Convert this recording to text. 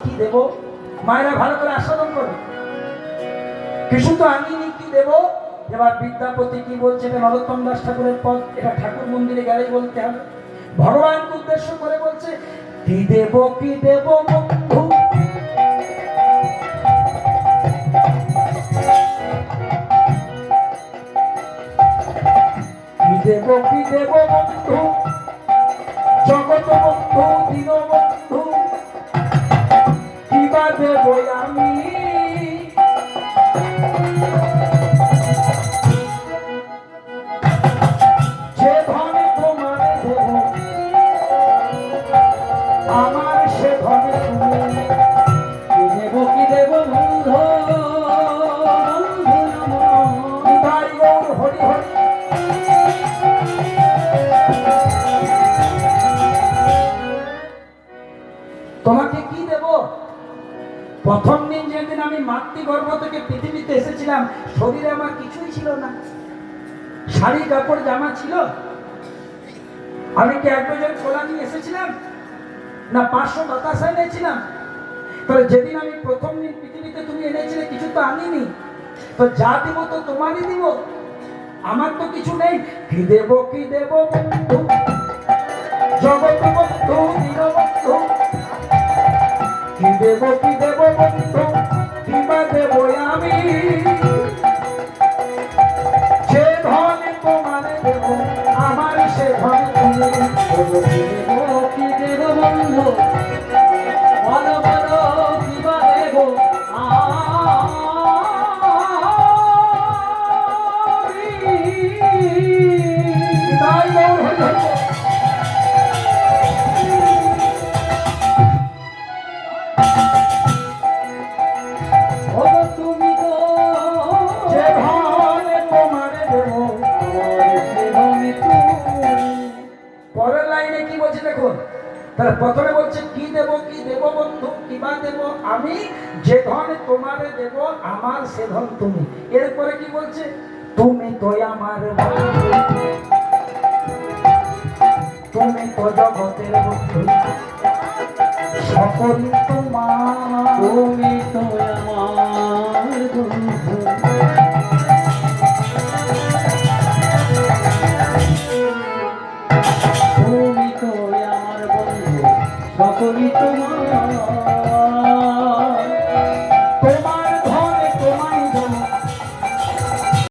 কি দেব? মায়েরা ভালো করে আস্বাদন করো। কিছু তো আনিনি, কি দেব? এবার বিদ্যাপতি কি বলছে? এটা নরোত্তম দাস ঠাকুরের পদ, এটা ঠাকুর মন্দিরে গেলেই বলতে হবে। ভগবানকে উদ্দেশ্য করে বলছে, কি দেব বন্ধু, কি দেব বন্ধু, জগৎ বন্ধু, দীন বন্ধু, কিবা দেব আমি। যে ধনে তোমারে দেব, আমার সে ধনে তুমি। কি দেব বন্ধু, নিতাই গৌর হরি হরি। তোমাকে কি দেব? প্রথম দিন যেদিন আমি মাতৃগর্ভ থেকে পৃথিবীতে এসেছিলাম, শরীরে আমার কিছুই ছিল না। শাড়ি কাপড় জামা ছিল? আমি কি এক ডজন কলা নিয়ে এসেছিলাম? না 500 বাতাসা এনেছিলাম? তাহলে যেদিন আমি প্রথম দিন পৃথিবীতে তুমি এনেছিলে, কিছু তো আনিনি। তো যা দিব তো তোমারই দিব, আমার তো কিছু নেই। কি দেব বন্ধু, জগৎ বন্ধু, দীন বন্ধু, কি দেব বন্ধু, কিবা দেব আমি। যে ধনে তোমারে দেব, আমার সে ধনে তুমি। কি দেব বন্ধু, বলো বলো কিবা দেব তাই গৌর হরি হরি। তুমি তো যে ধনে তোমারে দেব, পরের লাইনে কি বলছে দেখুন। তাহলে প্রথমে বলছে কি দেব বন্ধু, কিবা দেব আমি। যে ধন তোমারে দেব, আমার সে ধন তুমি। এরপরে কি বলছে? তুমি তো আমার বন্ধু, তুমি তো জগতের বন্ধু, সকলই তোমার। তুমি তো আমার বন্ধু,